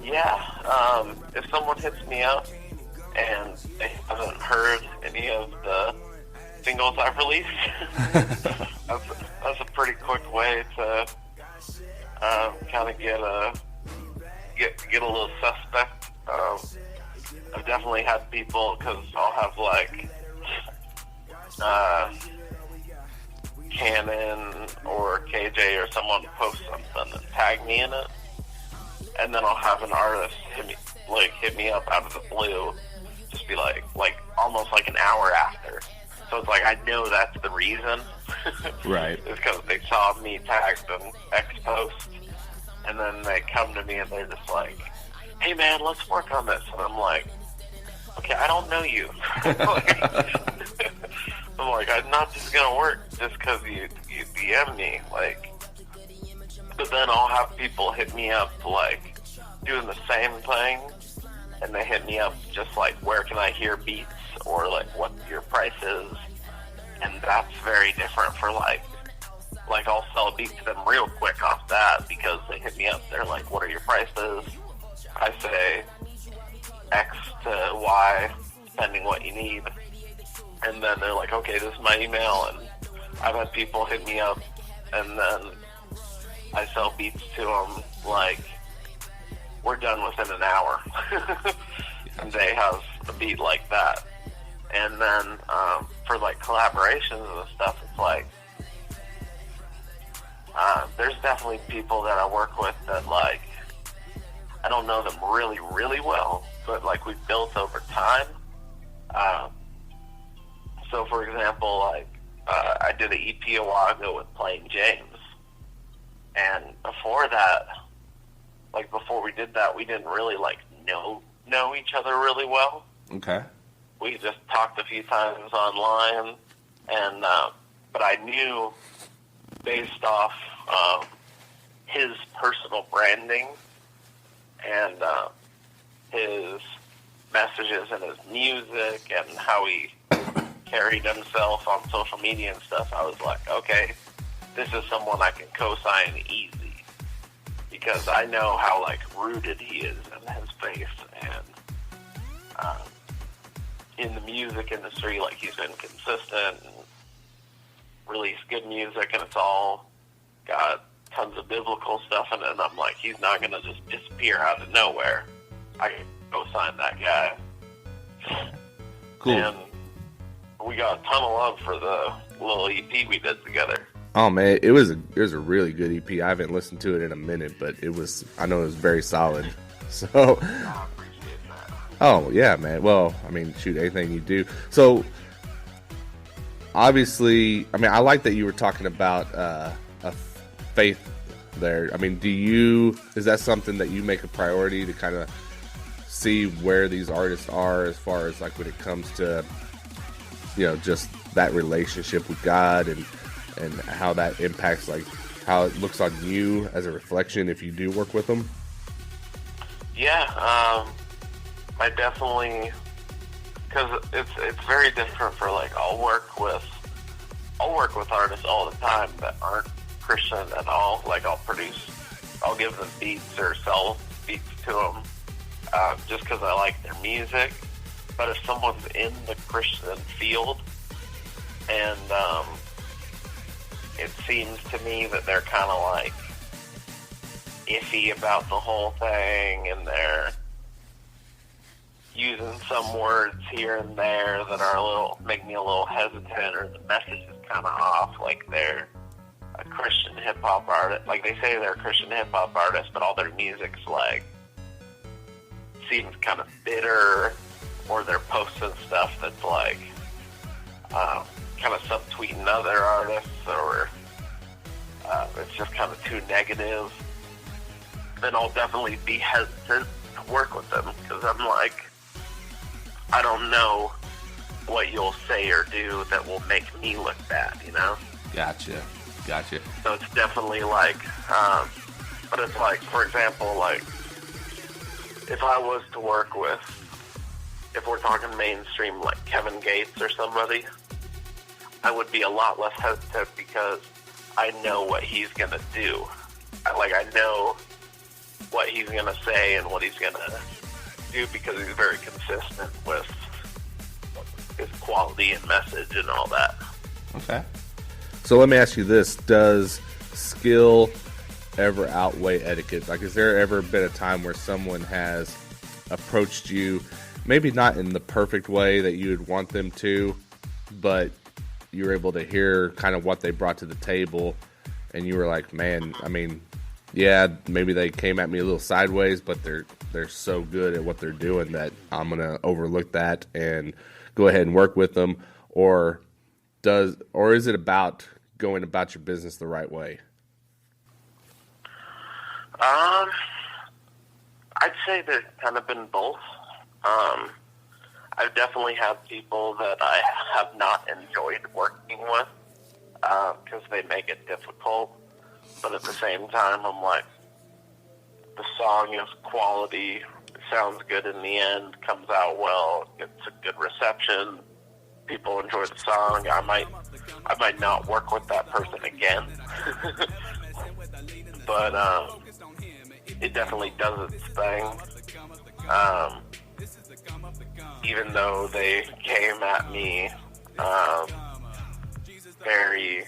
Yeah. If someone hits me up and they haven't heard any of the singles I've released, that's a pretty quick way to kind of get a little suspect. I've definitely had people, because I'll have like Canon or KJ or someone post something and tag me in it, and then I'll have an artist hit me up out of the blue, just be like almost like an hour after. So it's like, I know that's the reason. Right. It's because they saw me tagged in X post, and then they come to me and they're just like, hey man, let's work on this. And I'm like, okay, I don't know you. I'm like, I'm not just gonna work just because you DM me. Like, but then I'll have people hit me up like doing the same thing, and they hit me up just like, where can I hear beats, or like, what your price is. And that's very different for like I'll sell a beat to them real quick off that, because they hit me up, they're like, what are your prices? I say X to Y, depending what you need. And then they're like, okay, this is my email. And I've had people hit me up, and then I sell beats to them like, we're done within an hour. And they have a beat like that. And then for like collaborations and stuff, it's like, there's definitely people that I work with that, like, I don't know them really, really well, but like we've built over time. So for example, like I did an EP a while ago with Plain James, and before that, like before we did that, we didn't really like know each other really well. Okay. We just talked a few times online, and but I knew, based off his personal branding and his messages and his music and how he carried himself on social media and stuff, I was like, okay, this is someone I can co-sign easy, because I know how like rooted he is in his faith, and in the music industry, like, he's been consistent and released good music, and it's all got tons of biblical stuff in it, and I'm like, he's not going to just disappear out of nowhere. I can go sign that guy. Cool. And we got a ton of love for the little EP we did together. Oh man, it was a really good EP. I haven't listened to it in a minute, but I know it was very solid. So, I appreciate that. oh yeah, man. Well, I mean, shoot, anything you do. So, obviously, I mean, I like that you were talking about a faith there. I mean, is that something that you make a priority to kind of see where these artists are as far as like when it comes to, just that relationship with God and how that impacts like how it looks on you as a reflection if you do work with them? Yeah, I definitely, because it's very different for like I'll work with artists all the time that aren't Christian at all. Like I'll give them beats or sell beats to them just because I like their music. But if someone's in the Christian field and it seems to me that they're kind of like iffy about the whole thing and they're using some words here and there that make me a little hesitant, or the message is kind of off, like they're a Christian hip-hop artist. Like they say they're a Christian hip-hop artist, but all their music's like seems kind of bitter, or they're posting stuff that's like kind of subtweeting other artists, or it's just kind of too negative, then I'll definitely be hesitant to work with them, because I'm like, I don't know what you'll say or do that will make me look bad, Gotcha. So it's definitely like, but it's like, for example, like, if I was to work with, if we're talking mainstream, like Kevin Gates or somebody, I would be a lot less hesitant because I know what he's going to do. I know what he's going to say and what he's going to do, because he's very consistent with his quality and message and all that. Okay. So let me ask you this. Does skill ever outweigh etiquette? Like, has there ever been a time where someone has approached you, maybe not in the perfect way that you would want them to, but you were able to hear kind of what they brought to the table, and you were like, man, I mean, yeah, maybe they came at me a little sideways, but they're so good at what they're doing that I'm going to overlook that and go ahead and work with them? Or is it about going about your business the right way? I'd say they've kind of been both. I've definitely had people that I have not enjoyed working with because they make it difficult. But at the same time, I'm like, the song is quality. It sounds good in the end, comes out well, gets a good reception. People enjoy the song. I might not work with that person again. But it definitely does its thing. Even though they came at me very,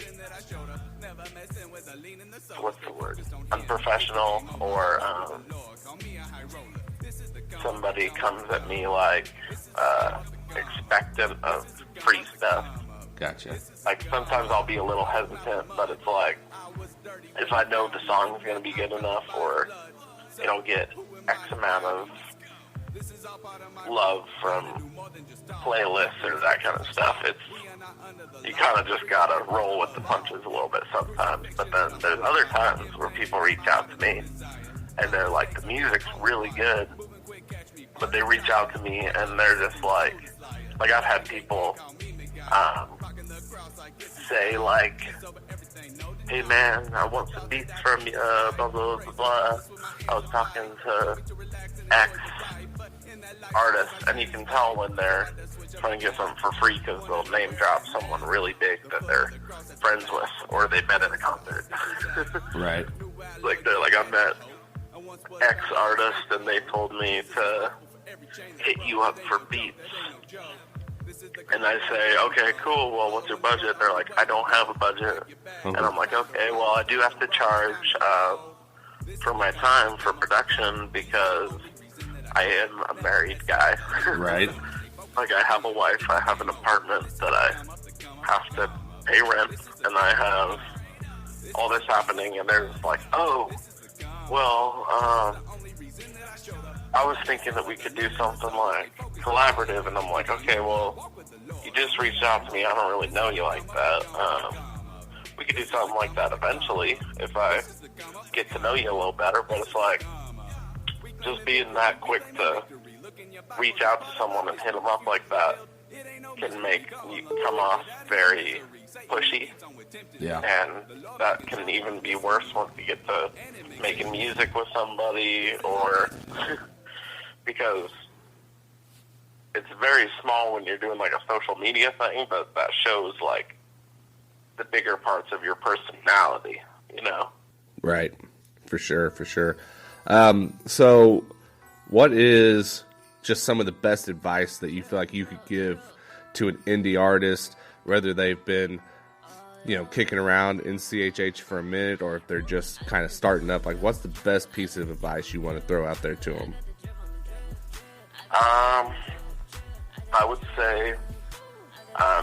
what's the word, unprofessional, or somebody comes at me like expectant of free stuff. Gotcha. Like, sometimes I'll be a little hesitant, but it's like, if I know the song's going to be good enough, or it'll get X amount of love from playlists or that kind of stuff, you kind of just gotta roll with the punches a little bit sometimes. But then there's other times where people reach out to me and they're like, the music's really good, but they reach out to me and they're just like I've had people say like, hey man, I want some beats from you, blah, blah, blah, blah. I was talking to X artist, and you can tell when they're trying to get something for free because they'll name drop someone really big that they're friends with or they met at a concert. Right. Like, they're like, I met X artist and they told me to hit you up for beats. And I say, okay, cool, well, what's your budget? They're like, I don't have a budget. And I'm like, okay, well, I do have to charge for my time for production because I am a married guy. Right. Like, I have a wife, I have an apartment that I have to pay rent, and I have all this happening, and they're just like, oh, well, I was thinking that we could do something like collaborative, and I'm like, okay, well, you just reached out to me. I don't really know you like that. We could do something like that eventually if I get to know you a little better, but it's like, just being that quick to reach out to someone and hit them up like that can make you come off very pushy. Yeah. And that can even be worse once you get to making music with somebody, or because it's very small when you're doing like a social media thing, but that shows like the bigger parts of your personality, you know? Right. For sure. So what is just some of the best advice that you feel like you could give to an indie artist, whether they've been, kicking around in CHH for a minute, or if they're just kind of starting up? Like, what's the best piece of advice you want to throw out there to them? I would say,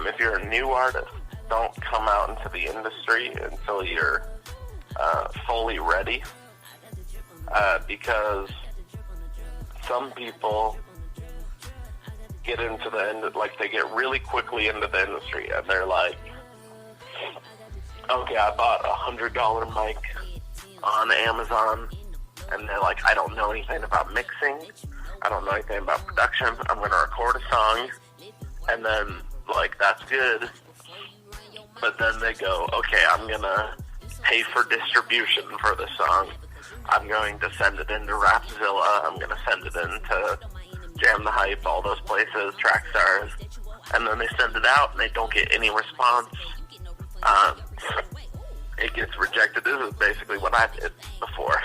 if you're a new artist, don't come out into the industry until you're fully ready, because some people get into the end, like they get really quickly into the industry, and they're like, okay, I bought a $100 mic on Amazon, and they're like, I don't know anything about mixing, I don't know anything about production, I'm going to record a song, and then, like, that's good, but then they go, okay, I'm going to pay for distribution for the song, I'm going to send it into Rapzilla, I'm going to send it into Jam the Hype, all those places, Trackstars, and then they send it out, and they don't get any response. It gets rejected. This is basically what I did before.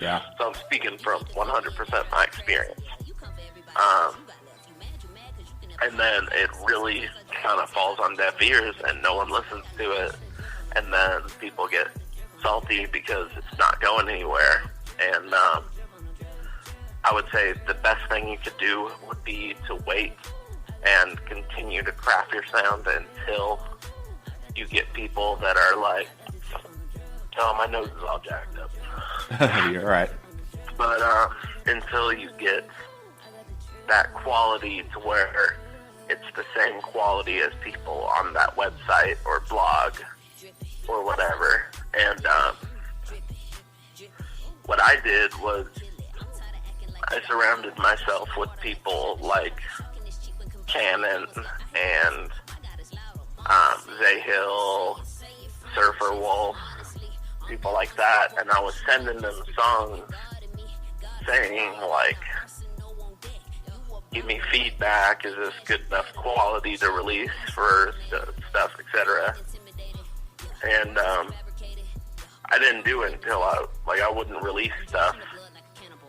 Yeah. So I'm speaking from 100% my experience. And then it really kind of falls on deaf ears, and no one listens to it. And then people get salty because it's not going anywhere. And I would say the best thing you could do would be to wait and continue to craft your sound until you get people that are like, oh, my nose is all jacked up. You're right. But until you get that quality to where it's the same quality as people on that website or blog or whatever. And what I did was I surrounded myself with people like Cannon and Zayhill, Surfer Wolf, people like that, and I was sending them songs saying, like, give me feedback, is this good enough quality to release for stuff, etc. And I didn't do it until I wouldn't release stuff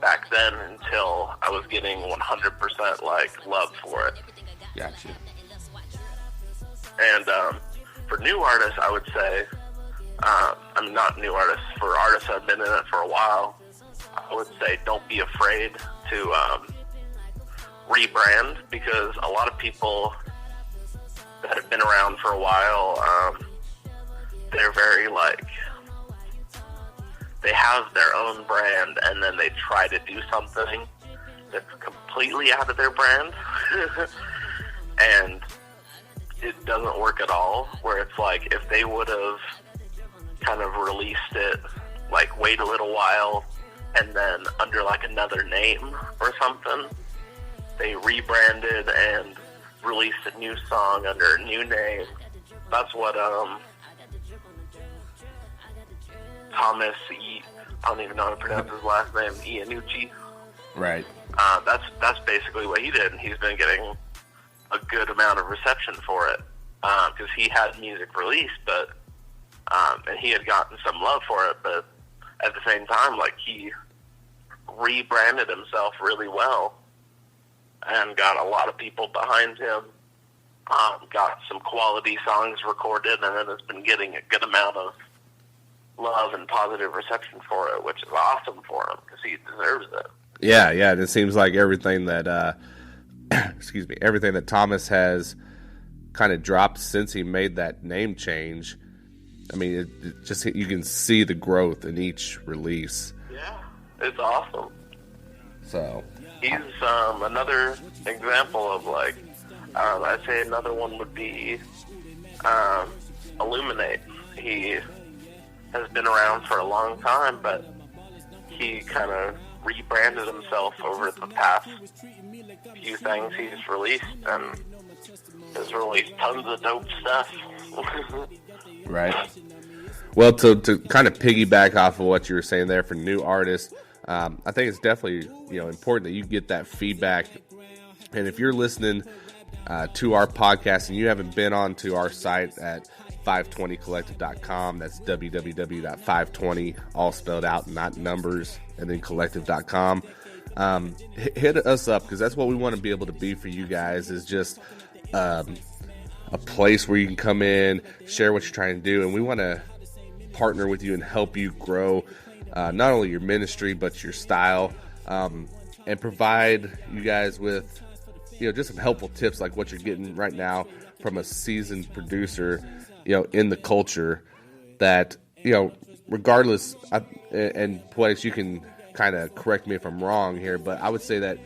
back then until I was getting 100% like love for it. Gotcha. And for new artists, I would say, not new artists, for artists that have been in it for a while, I would say don't be afraid to rebrand, because a lot of people that have been around for a while, they're very like, they have their own brand, and then they try to do something that's completely out of their brand, and it doesn't work at all, where it's like, if they would have kind of released it, like, wait a little while, and then under, like, another name or something, they rebranded and released a new song under a new name. That's what, Thomas I don't even know how to pronounce his last name, Iannucci. Right. That's basically what he did, and he's been getting a good amount of reception for it, because he had music released, but and he had gotten some love for it, but at the same time, like, he rebranded himself really well and got a lot of people behind him, got some quality songs recorded, and then has been getting a good amount of love and positive reception for it, which is awesome for him, because he deserves it. Yeah, and it seems like everything that everything that Thomas has kind of dropped since he made that name change I mean, it just, you can see the growth in each release. Yeah, it's awesome. So He's another example of, like, I'd say another one would be Illuminate. He has been around for a long time, but he kind of rebranded himself over the past few things he's released, and has released tons of dope stuff. Right. Well, to kind of piggyback off of what you were saying there for new artists, I think it's definitely, important that you get that feedback. And if you're listening to our podcast and you haven't been onto our site at 520collective.com, that's www.520, all spelled out, not numbers, and then collective.com, hit us up, because that's what we want to be able to be for you guys, is just a place where you can come in, share what you're trying to do, and we want to partner with you and help you grow not only your ministry but your style, and provide you guys with just some helpful tips like what you're getting right now from a seasoned producer in the culture, that regardless, and PoetiCS, you can kind of correct me if I'm wrong here, but I would say that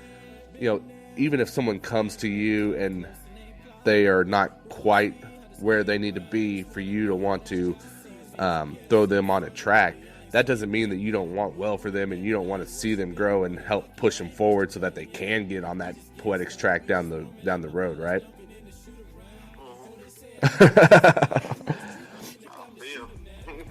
even if someone comes to you and they are not quite where they need to be for you to want to throw them on a track, that doesn't mean that you don't want well for them and you don't want to see them grow and help push them forward so that they can get on that PoetiCS track down the road, right?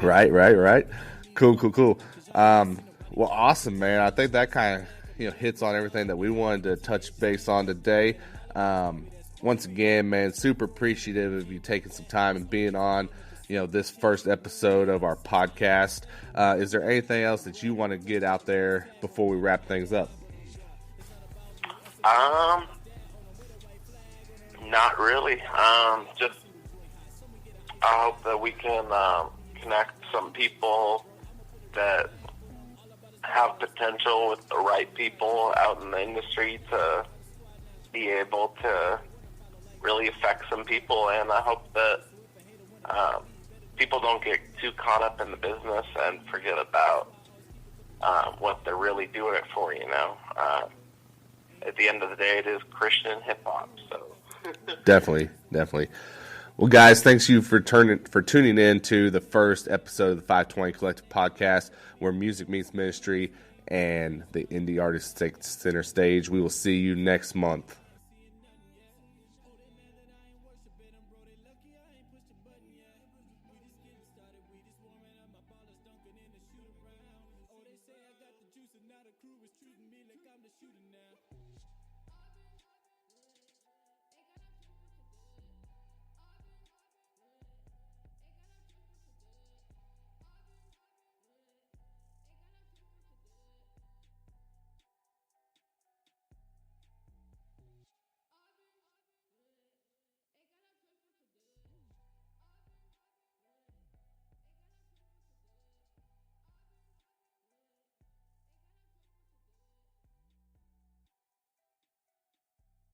Right. Cool. Well, awesome, man. I think that kind of hits on everything that we wanted to touch base on today. Once again, man, super appreciative of you taking some time and being on this first episode of our podcast. Is there anything else that you want to get out there before we wrap things up? Not really. Just I hope that we can connect some people that have potential with the right people out in the industry to be able to really affect some people, and I hope that people don't get too caught up in the business and forget about what they're really doing it for, At the end of the day, it is Christian hip-hop, so... Definitely. Well, guys, thanks you for tuning in to the first episode of the 520 Collective Podcast, where music meets ministry and the indie artists take center stage. We will see you next month. Shooting me like I'm the shooting